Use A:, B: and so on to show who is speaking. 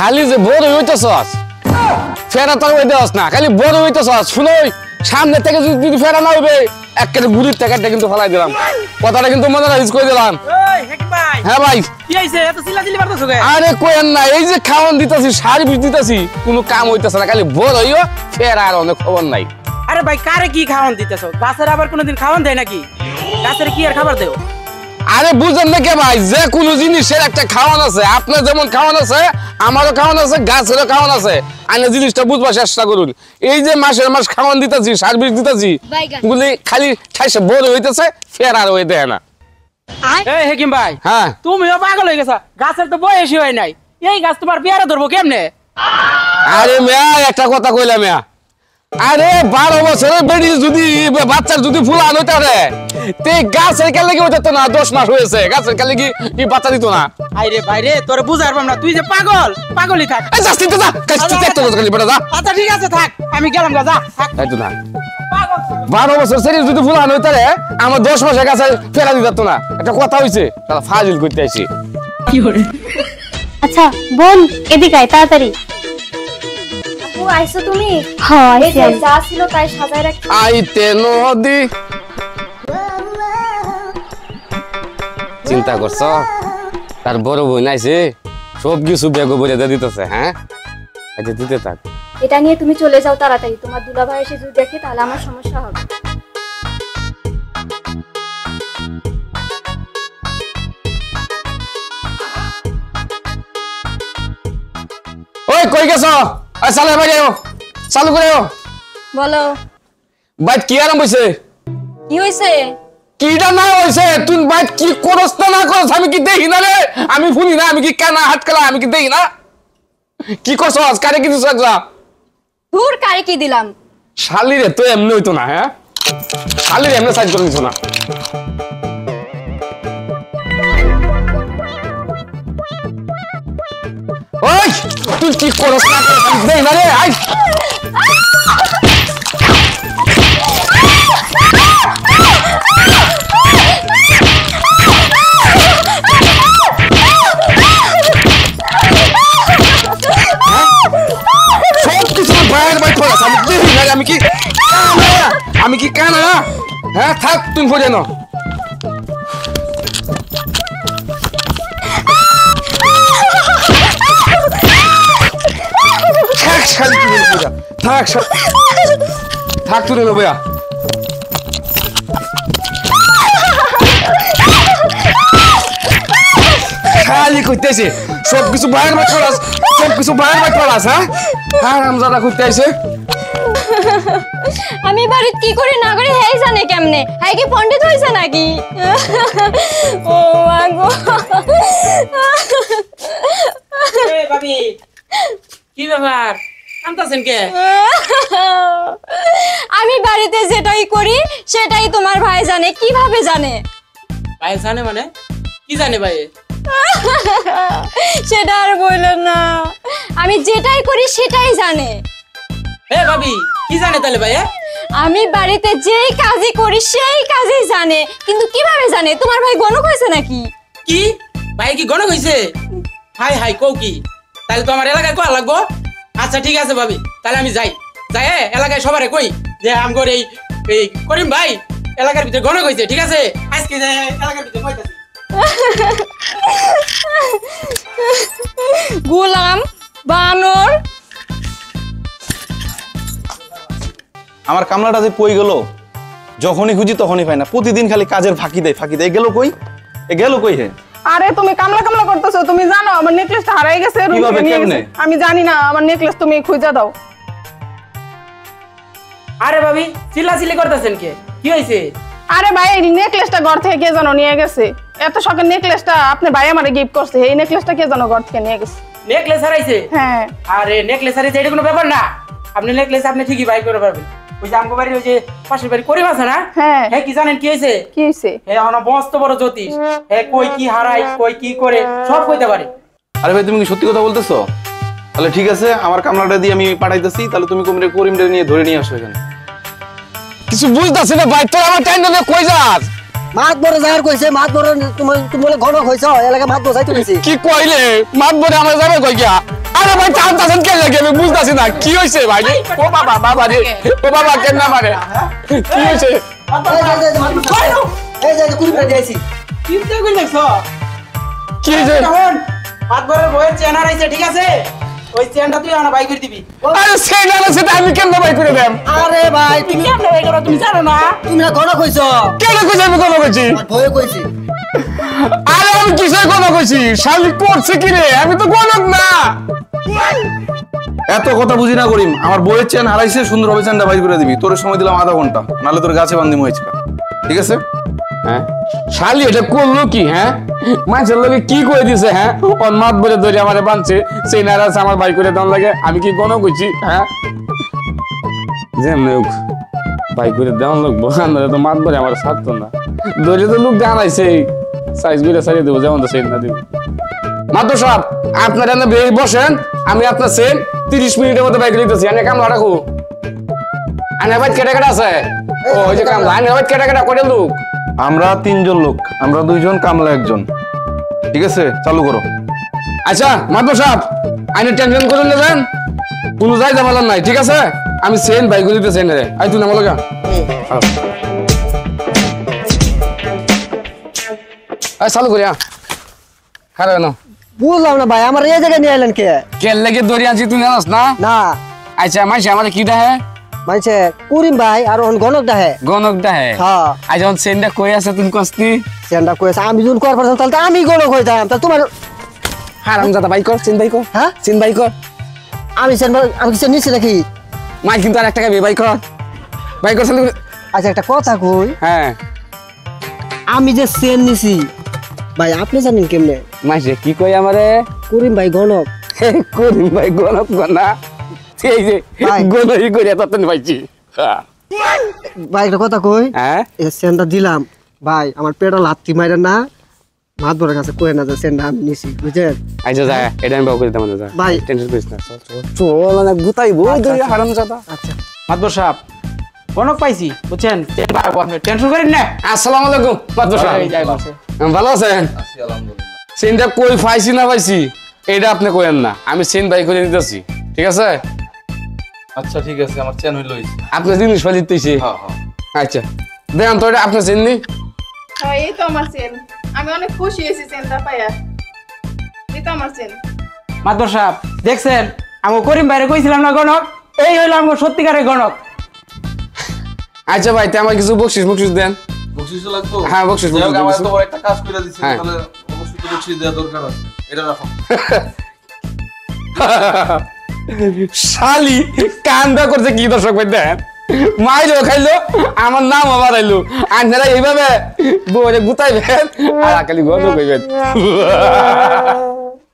A: খালি যে বড় হইতেছস ফেরা তো হইতেছস না খালি বড় হইতেছস শুনোই সামনে থেকে যদি ফেরা না হইবে একেবারে গুড়ির টাকাটা কিন্তু ফলাই দিলাম কথাটা কিন্তু মনে রাখিস কই দিলাম
B: এই হেকি ভাই
A: হ্যাঁ ভাই
B: কি হইছে এত চিল্লাচিল্লি করতেছো কে
A: আরে কোয়েন না এই যে খাওয়ান দিতাছি সার্ভিস দিতাছি কোনো কাম হইতাছে না খালি বড় হইও ফেরা আর অনেক খবর নাই
B: আরে ভাই কারে কি খাওয়ান দিতেছো গাছের আবার কোনোদিন খাওয়ান দেয় নাকি গাছের কি আর খাবার দেও
A: আরে বুঝেন না কে ভাই যে কোনো জিনিসের একটা খাওয়ান আছে আপনার যেমন খাওয়ান আছে আমারও খাওয়ান আছে গাছেরও খাওয়ান আছে আইনা জিনিসটা বুঝবার চেষ্টা করুন এই যে মাসের মাস খাওয়ান দিতেছি সার্ভিস দিতেছি গুলি খালি ঠাইসে বড় হইতেছে ফের আর হইতে না
B: এই হেকিম ভাই
A: হ্যাঁ
B: তুমিও পাগল হয়ে গেছো গাছের তো বয়সই হয় নাই এই গাছ তোমার পেয়ারা ধরবো কেমনে
A: আরে মিয়া একটা কথা কইলাম মিয়া আরে 12 বছরের বেডি যদি বাচ্চার যদি ফুলান হইতা রে তে গাছের কালে কি হইতো না 10 মাস হয়েছে গাছের কালে কি বাচ্চা দিত না
B: আরে ভাই রে তোর বুঝার পাম না তুই যে পাগলই থাক
A: এই যাস তুই যা কাছে তো কালি বড় যা
B: আচ্ছা ঠিক আছে থাক আমি গেলাম গা যা থাক
A: এই তো না 12 বছর সেরি যদি ফুলান হইতা রে আমার 10 মাসের গাছে ফেরা দিত না একটা কথা হইছে তাহলে ফাজিল করতে আইছি
B: কি করে
C: আচ্ছা বোন এদিকে আয় তাড়াতাড়ি
D: আপু আইছো তুমি
C: হ্যাঁ
D: এই যে যা ছিল তাই সাজায় রাখ
A: আইতে নদী চিন্তা করছ তার বড় বোন আইছে সব কিছু বেগো বলে দিতেছে হ্যাঁ আচ্ছা দিতে থাক
D: এটা নিয়ে তুমি চলে যাও তাড়াতাড়ি তোমার দুলাভাই এসে যদি দেখে তাহলে আমার সমস্যা হবে
A: ওই কই গেছ আই চালে বাইরে আও চালু করে আও
D: বলো
A: বাইক কি আরম্ভ হইছে
D: কি হইছে
A: কিটা না হইছে তুই বাইক কি করছ না করছ আমি কি দেখি না রে আমি শুনি না আমি কি কানা হাত কালা আমি কি দেখি না কি করছ আজ কারে কি দিছ যা
D: দূর কারে কি দিলাম
A: শালি রে তো এমনি হইতো না হ্যাঁ শালি রে এমনি সাইজ করে দিছ না ওই তুই কি করছ না আমি দেখি না রে আই আমি কি কানা হ্যাঁ থাক তুমি পড়ে নাও থাক থাক তুলে নেবো খালি করতেছে সবকিছু বাইরে বাইর করাস সবকিছু বাইরে বাইর করাস হ্যাঁ হ্যাঁ রামজাদা করতে আইছে
C: আমি বাড়িতে কি করে না করে হেই জানে কেমনে হাই কি পণ্ডিত হইছে নাকি ও আগো
B: এই ভাবি কি ব্যাপার কাঁদতাছেন কে
C: আমি বাড়িতে যেটাই করি সেটাই তোমার ভাই জানে কিভাবে জানে
B: ভাই জানে মানে কি জানে ভাই
C: সেটা আর বললেন না আমি যেটাই করি সেটাই জানে
B: এ ভাবি কি জানে তাহলে ভাই
C: আমি বাড়িতে যেই কাজই করি সেই কাজই জানে কিন্তু কিভাবে জানে তোমার ভাই গণক হয়েছে নাকি
B: কি ভাই কি গণক হইছে হাই হাই কও কি তাহলে তো আমার এলাকায় কোয়া লাগবো আচ্ছা ঠিক আছে ভাবি তাহলে আমি যাই এলাকায় সবারে কই যে আমগর এই করিম ভাই এলাকার ভিতরে গণক হইছে ঠিক আছে আজকে যে এলাকার ভিতরে কইতাছি
C: গোলাম বানর
E: আমার কামলাটা যে কই গেল যখনই খুঁজি তখনই পাই না প্রতিদিন খালি কাজের ফাঁকি দেয় গেল কই হে
F: আরে তুমি কামলা কামলা করতেছো তুমি জানো আমার নেকলেসটা হারাই গেছে রুম থেকে নিয়ে গেছে আমি জানি না আমার নেকলেস তুমি খুঁজে দাও
B: আরে ভাবি চিল্লাচিল্লি করতেছেন কি হইছে
F: আরে ভাই এই নেকলেসটা ঘর থেকে কে জানো নিয়ে গেছে এত শখের নেকলেসটা আপনি ভাই আমারে গিফট করছে এই নেকলেসটা কে জানো ঘর থেকে নিয়ে গেছে
B: নেকলেস হারাইছে
F: হ্যাঁ
B: আরে নেকলেস হারাইছে এটা কোনো ব্যাপার না আপনি নেকলেস আপনি ঠিকই বাই করে পারবেন ওই যে আমগো বাড়ি ওই যে পাশের বাড়ি করিম আছে না
F: হ্যাঁ
B: হ্যাঁ কি জানেন কি হইছে
F: কি হইছে
B: হ্যাঁ মস্ত বড় জ্যোতিষ হ্যাঁ কই কি হারাই কই কি করে সব কইতে পারে
E: আরে ভাই তুমি কি সত্যি কথা বলতেছো তাহলে ঠিক আছে আমার কামলাটা দিয়ে আমি পাঠাইতেছি তাহলে তুমি করিমটা নিয়ে ধরে নিয়ে আসো এখানে
A: কিছু বুঝতাছি না ভাই তোর আমার টাইম না কই যাস
G: মাত বড় যার কইছে মাত বড় তুমি বলে ঘনক হইছ এলাকা মাত বসাই তুমিছি
A: কি কইলে মাত বড় আমরা যাবে কই গিয়া আরে আরে ভাই টানতাছেন কেন লাগে আমি বুঝতাছি না কি হইছে ভাই ও বাবা বাবা রে ও বাবা কেন না মারে কি হইছে
G: এই যে কুড়িটা দিয়েছি
B: চিন্তা করে দেখছো
A: কি হইছে
B: মাতবরের বইয়ের চেন হারাইছে ঠিক আছে ওই চেনটা তুই আমার বাই করে দিবি
A: আরে সেটা না সেটা আমি কেন ভাই করে দেব
G: আরে ভাই
B: তুমি কেমনে বাই করো তুমি জানো না
G: তুমি না গণ কইছো
A: কেন কইছি আমি কোন কইছি
G: ভয়ে কইছি
A: আরে আমি কিসের কথা কইছি শালি পড়ছে কি রে আমি তো গণক না
E: এত কথা বুঝি না করিম আমার বইয়ের চেন হারাইছে সুন্দরভাবে চেনটা বাইর করে দিবি তোর সময় দিলাম আধা ঘন্টা নালে তোর গাছে বান্ধি হয়েছে ঠিক আছে
A: হ্যাঁ শালি এটা করলো কি হ্যাঁ মানুষের লোকে কি করে দিছে হ্যাঁ ওর মাত বলে ধরে আমারে বানছে সেই নারাজ আমার বাই করে দেওয়ার লাগে আমি কি গণ কইছি হ্যাঁ যেমন বাই করে দেওয়ার লাগবো আমরা তো মাত বলে আমার ছাড়তো না ধরে তো লোক জানাইছে সাইজ করে সারিয়ে দেবো যেমন তো সেই না দেবো মাত্র সাহেব আপনার এনে বেরিয়ে বসেন আমি আপনার সেন 30 মিনিটের মধ্যে বাইক লিখতেছি আমি কামলা রাখো আনে ভাই কেটে কেটে আছে ও ওই যে কামলা আনে ভাই কেটে কেটে করে লোক
E: আমরা 3 জন লোক আমরা 2 জন কামলা 1 জন ঠিক আছে চালু করো
A: আচ্ছা মাধব সাহেব আইনে টেনশন করে নেবেন কোনো যাই জামালার নাই ঠিক আছে আমি সেন বাইক লিখতে সেন রে আই তুই না বলো চালু করি খারাপ না
G: বুঝলাম না ভাই আমার এই জায়গায় নিয়ে এলেন কে
A: কেল লেগে দড়ি আনছি তুই জানাস না
G: না
A: আচ্ছা মাইছে আমার কি ডাহে
G: মানছে কুরিম ভাই আর ওন গণক দাহে
A: গণক ডাহে
G: হ্যাঁ
A: আজ যখন সেনটা কই আছে তুমি কসনি
G: সেন্ডা কইছে আমি যুন কর পারতাম তাহলে তো আমি গণক হইতাম তা তোমার
A: হারাম জাদা বাইক কর সেন বাইক কর
G: হ্যাঁ
A: সেন বাইক কর
G: আমি সেন আমি কি সেন নিছি নাকি
A: মাই কিন্তু আর 1 টাকা বাইক কর বাইক কর চালু
G: আচ্ছা একটা কথা কই
A: হ্যাঁ
G: আমি যে সেন নিছি ভাই আপনি জানেন কেমনে
A: মাইছে কি কই আমারে
G: করিম ভাই গণক
A: করিম ভাই গণক গনা এই যে
G: ভাই।
A: গনই করে ততন পাইছি
G: ভাই একটা কথা কই
A: হ্যাঁ
G: এই সেনটা দিলাম ভাই আমার পেটে লাত্তি মাইরা না মাতবরের কাছে কই না যে সেনটা আমি নিছি বুঝছেন
A: আইজা যা এটা আমি বাউ করে দাম যা
G: ভাই।
A: টেনশন করিস না চল চল চল না গুতাইবো তুই হারাম জাদা
G: আচ্ছা
B: মাতবর সাহেব গণক পাইছি বুঝছেন চেন পারবো আপনি টেনশন করেন না
A: আসসালামু আলাইকুম মাদু
B: এই যাই
A: সাহেব
B: বসে
A: ভালো আছেন সেনটা কই পাইছি না পাইছি এটা আপনি কইেন না আমি সেন বাই করে দিতেছি ঠিক আছে
E: আচ্ছা ঠিক আছে আমার চেন হইলো
A: আপনি জিনিস ফালি দিতেছি
E: হ্যাঁ হ্যাঁ
A: আচ্ছা দেন তো এটা আপনি চেন নি
F: হ্যাঁ এই তো আমার চেন আমি অনেক খুশি হয়েছি চেনটা পাইয়া এই তো আমার চেন
B: মাতবর সাহেব দেখছেন আমি করিম বাইরে কইছিলাম না গণক এই হইলো আমার সত্যিকারের গণক
A: আচ্ছা ভাই তে আমার কিছু বকশিস দেন
E: বকশিস লাগতো
A: হ্যাঁ, বকশিশ
E: যাই হোক,
A: বকশিশ
E: আমার
A: দিছি।
E: তো বড় একটা কাজ করে দিছি
A: হ্যাঁ।
E: তাহলে অবশ্যই তো বকশিস দেওয়া দরকার আছে এটা রাখো
A: শালি কান্দা করছে কি দর্শক ভাই দেন মাইলো খাইলো আমার নাম আবার আইলো আপনারা এইভাবে বউরে গুতাইবেন আর আকালি গন্ধ কইবেন